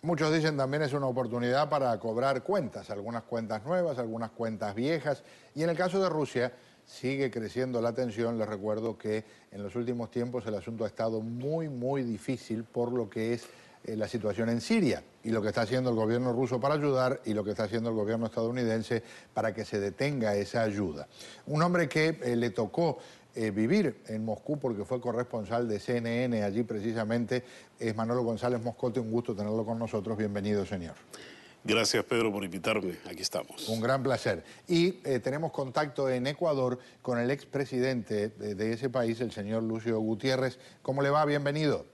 Muchos dicen también es una oportunidad para cobrar cuentas, algunas cuentas nuevas, algunas cuentas viejas. Y en el caso de Rusia sigue creciendo la tensión. Les recuerdo que en los últimos tiempos el asunto ha estado muy difícil por lo que es la situación en Siria y lo que está haciendo el gobierno ruso para ayudar y lo que está haciendo el gobierno estadounidense para que se detenga esa ayuda. Un hombre que le tocó vivir en Moscú porque fue corresponsal de CNN allí precisamente es Manolo González Moscote. Un gusto tenerlo con nosotros. Bienvenido, señor. Gracias, Pedro, por invitarme. Aquí estamos. Un gran placer. Y tenemos contacto en Ecuador con el expresidente de ese país, el señor Lucio Gutiérrez. ¿Cómo le va? Bienvenido.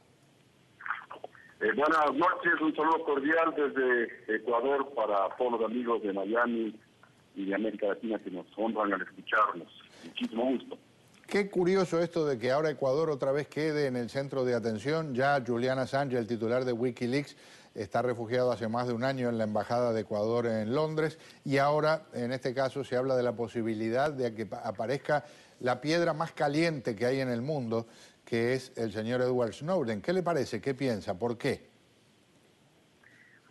Buenas noches, un saludo cordial desde Ecuador para todos los amigos de Miami y de América Latina que nos honran al escucharnos. Muchísimo gusto. Qué curioso esto de que ahora Ecuador otra vez quede en el centro de atención. Ya Julian Assange, el titular de Wikileaks, está refugiado hace más de un año en la Embajada de Ecuador en Londres y ahora, en este caso, se habla de la posibilidad de que aparezca la piedra más caliente que hay en el mundo, que es el señor Edward Snowden. ¿Qué le parece? ¿Qué piensa? ¿Por qué?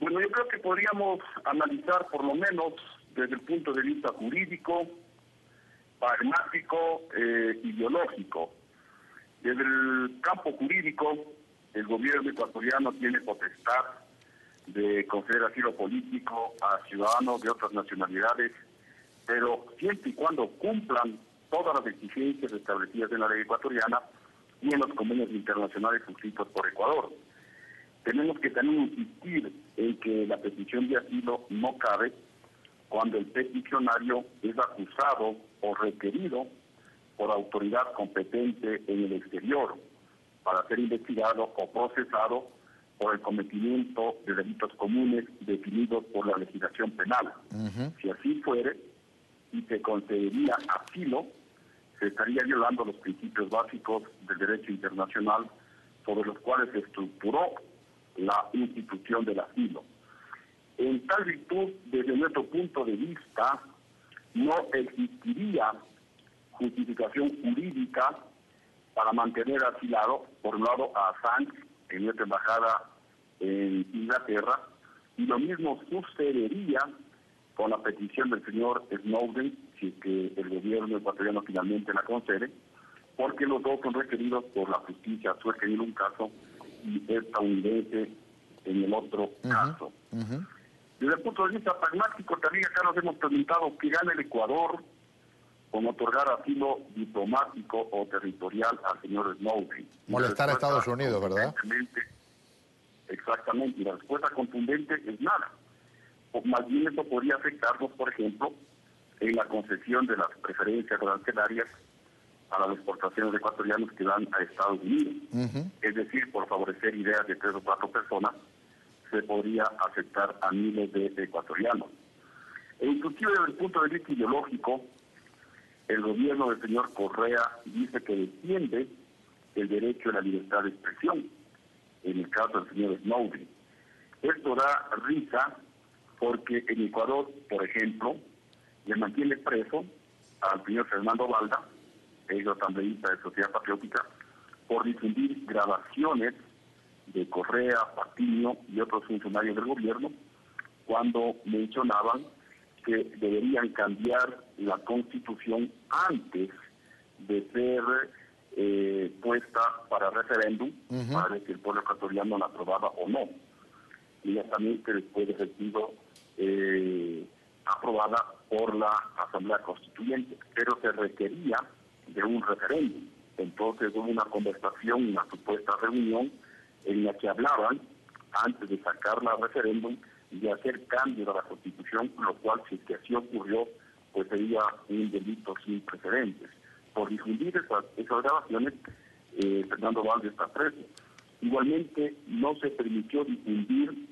Bueno, yo creo que podríamos analizar por lo menos desde el punto de vista jurídico, pragmático, ideológico. Desde el campo jurídico, el gobierno ecuatoriano tiene potestad de conceder asilo político a ciudadanos de otras nacionalidades, pero siempre y cuando cumplan todas las exigencias establecidas en la ley ecuatoriana y en los convenios internacionales suscritos por Ecuador. Tenemos que también insistir en que la petición de asilo no cabe cuando el peticionario es acusado o requerido por autoridad competente en el exterior para ser investigado o procesado por el cometimiento de delitos comunes definidos por la legislación penal. Si así fuere y se concedería asilo, se estaría violando los principios básicos del derecho internacional sobre los cuales se estructuró la institución del asilo. En tal virtud, desde nuestro punto de vista, no existiría justificación jurídica para mantener asilado, por un lado, a Assange en nuestra embajada en Inglaterra, y lo mismo sucedería con la petición del señor Snowden, si es que el gobierno ecuatoriano finalmente la concede, porque los dos son requeridos por la justicia sueca en un caso y estadounidense en el otro caso. Desde el punto de vista pragmático, también acá nos hemos preguntado qué gana el Ecuador con otorgar asilo diplomático o territorial al señor Snowden. Molestar a Estados Unidos, ¿verdad? Exactamente, y la respuesta contundente es nada. O más bien eso podría afectarnos, por ejemplo, en la concesión de las preferencias arancelarias a las exportaciones ecuatorianas que dan a Estados Unidos. Es decir, por favorecer ideas de 3 o 4 personas, se podría afectar a miles de ecuatorianos. E inclusive desde el punto de vista ideológico, el gobierno del señor Correa dice que defiende el derecho a la libertad de expresión, en el caso del señor Snowden. Esto da risa porque en Ecuador, por ejemplo, le mantiene preso al señor Fernando Valda, ex asambleísta de Sociedad Patriótica, por difundir grabaciones de Correa, Patiño y otros funcionarios del gobierno cuando mencionaban que deberían cambiar la Constitución antes de ser puesta para referéndum, para ver si el pueblo ecuatoriano la aprobaba o no. Inmediatamente después de haber sido aprobada por la Asamblea Constituyente, pero se requería de un referéndum. Entonces hubo una conversación, una supuesta reunión en la que hablaban, antes de sacarla al referéndum, de hacer cambios a la Constitución, lo cual, si es que así ocurrió, pues sería un delito sin precedentes. Por difundir esas grabaciones, Fernando Valde está preso. Igualmente, no se permitió difundir...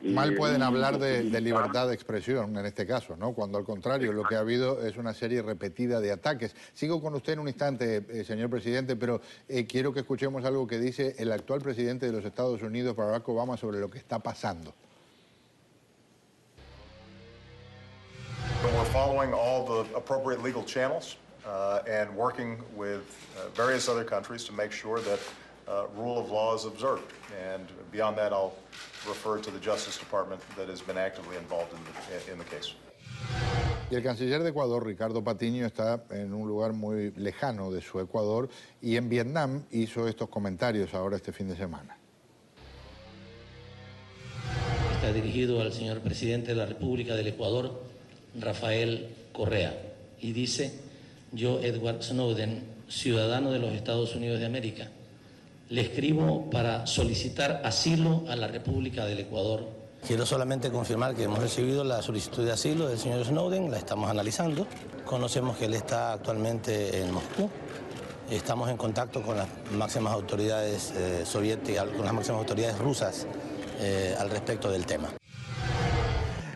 Mal pueden hablar de libertad de expresión en este caso, ¿no? Cuando al contrario, lo que ha habido es una serie repetida de ataques. Sigo con usted en un instante, señor presidente, pero quiero que escuchemos algo que dice el actual presidente de los Estados Unidos, Barack Obama, sobre lo que está pasando. But we're following all the appropriate legal channels and working with various other countries to make sure that rule of law is observed. And beyond that, I'll refer to the Justice Department that has been actively involved in the case. Y el canciller de Ecuador, Ricardo Patiño, está en un lugar muy lejano de su Ecuador y en Vietnam hizo estos comentarios ahora este fin de semana. Está dirigido al señor presidente de la República del Ecuador, Rafael Correa, y dice: yo, Edward Snowden, ciudadano de los Estados Unidos de América, le escribo para solicitar asilo a la República del Ecuador. Quiero solamente confirmar que hemos recibido la solicitud de asilo del señor Snowden, la estamos analizando. Conocemos que él está actualmente en Moscú. Estamos en contacto con las máximas autoridades soviéticas, con las máximas autoridades rusas al respecto del tema.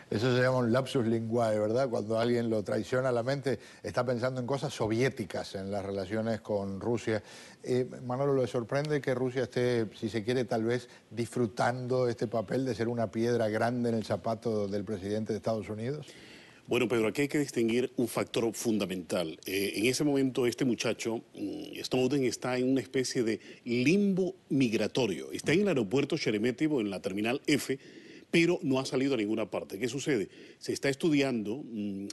Eso se llama un lapsus linguae, ¿verdad? Cuando alguien lo traiciona la mente, está pensando en cosas soviéticas en las relaciones con Rusia. Manolo, ¿le sorprende que Rusia esté, si se quiere, tal vez disfrutando este papel de ser una piedra grande en el zapato del presidente de Estados Unidos? Bueno, Pedro, aquí hay que distinguir un factor fundamental. En ese momento, este muchacho, Snowden, está en una especie de limbo migratorio. Está en el aeropuerto Sheremétivo, en la terminal F, pero no ha salido a ninguna parte. ¿Qué sucede? Se está estudiando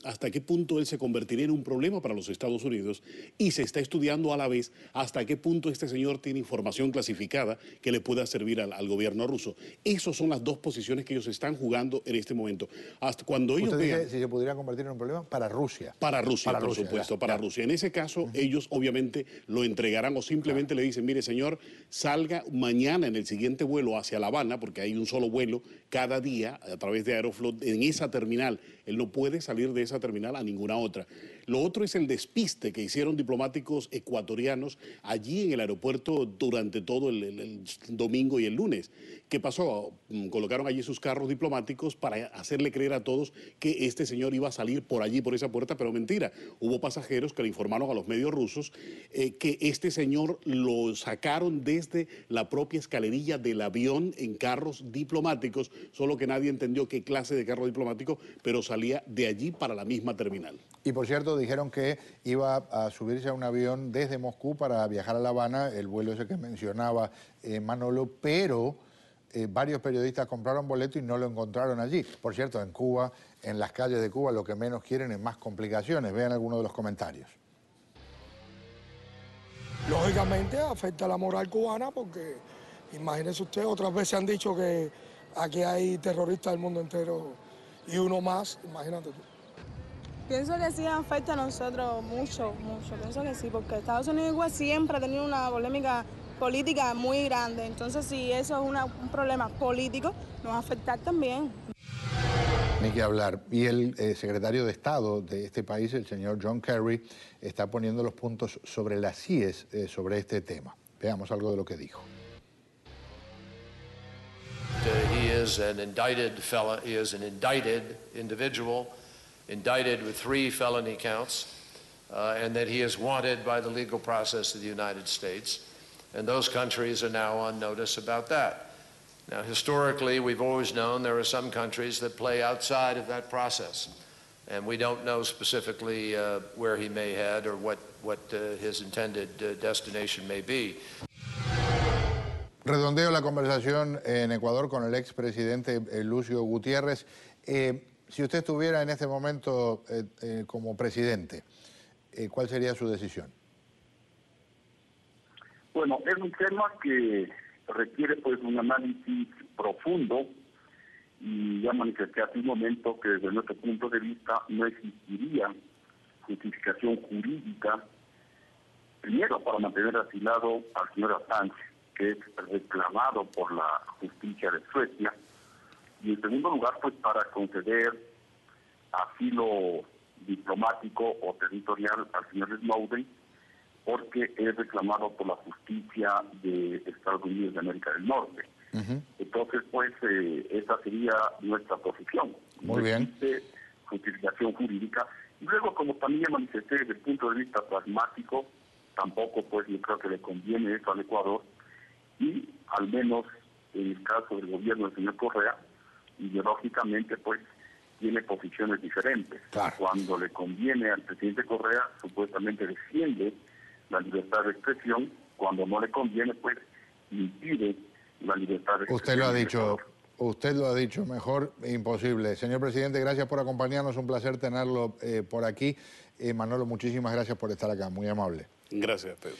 hasta qué punto él se convertiría en un problema para los Estados Unidos y se está estudiando a la vez hasta qué punto este señor tiene información clasificada que le pueda servir al gobierno ruso. Esas son las dos posiciones que ellos están jugando en este momento. Hasta cuando ellos vean... dice si se pudiera convertir en un problema para Rusia. Para Rusia, por supuesto, para Rusia. En ese caso, ellos obviamente lo entregarán o simplemente le dicen: mire, señor, salga mañana en el siguiente vuelo hacia La Habana, porque hay un solo vuelo cada día a través de Aeroflot en esa terminal. Él no puede salir de esa terminal a ninguna otra. Lo otro es el despiste que hicieron diplomáticos ecuatorianos allí en el aeropuerto durante todo el domingo y el lunes. ¿Qué pasó? Colocaron allí sus carros diplomáticos para hacerle creer a todos que este señor iba a salir por allí, por esa puerta, pero mentira. Hubo pasajeros que le informaron a los medios rusos que este señor lo sacaron desde la propia escalerilla del avión en carros diplomáticos, solo que nadie entendió qué clase de carro diplomático, pero salía de allí para la misma terminal. Y por cierto, dijeron que iba a subirse a un avión desde Moscú para viajar a La Habana, el vuelo ese que mencionaba Manolo, pero varios periodistas compraron boleto y no lo encontraron allí. Por cierto, en Cuba, en las calles de Cuba, lo que menos quieren es más complicaciones. Vean algunos de los comentarios. Lógicamente afecta a la moral cubana porque, imagínense usted, otras veces han dicho que aquí hay terroristas del mundo entero y uno más, imagínate tú. Pienso que sí afecta a nosotros mucho, pienso que sí, porque Estados Unidos igual siempre ha tenido una polémica política muy grande, entonces si eso es un problema político, nos va a afectar también. Ni que hablar. Y el secretario de Estado de este país, el señor John Kerry, está poniendo los puntos sobre las IES sobre este tema. Veamos algo de lo que dijo. He is an indicted felon. He is an indicted individual, indicted with 3 felony counts, and that he is wanted by the legal process of the United States. And those countries are now on notice about that. Now, historically, we've always known there are some countries that play outside of that process. And we don't know specifically where he may head or what his intended destination may be. Redondeo la conversación en Ecuador con el expresidente Lucio Gutiérrez. Si usted estuviera en este momento como presidente, ¿cuál sería su decisión? Bueno, es un tema que requiere pues un análisis profundo y ya manifesté hace un momento que desde nuestro punto de vista no existiría justificación jurídica, primero para mantener asilado al señor Assange, que es reclamado por la justicia de Suecia, y en segundo lugar pues para conceder asilo diplomático o territorial al señor Snowden, porque es reclamado por la justicia de Estados Unidos de América del Norte. Entonces, pues, esa sería nuestra posición. Muy bien. Existe justificación jurídica. Y luego, como también manifesté desde el punto de vista pragmático, tampoco, pues, yo creo que le conviene eso al Ecuador. Y, al menos, en el caso del gobierno del señor Correa, ideológicamente, pues, tiene posiciones diferentes. Claro. Cuando le conviene al presidente Correa, supuestamente defiende la libertad de expresión. Cuando no le conviene, pues, impide la libertad de Usted lo ha expresión en dicho. Ecuador. Usted lo ha dicho, mejor imposible. Señor presidente, gracias por acompañarnos, un placer tenerlo por aquí. Manolo, muchísimas gracias por estar acá, muy amable. Gracias, Pedro.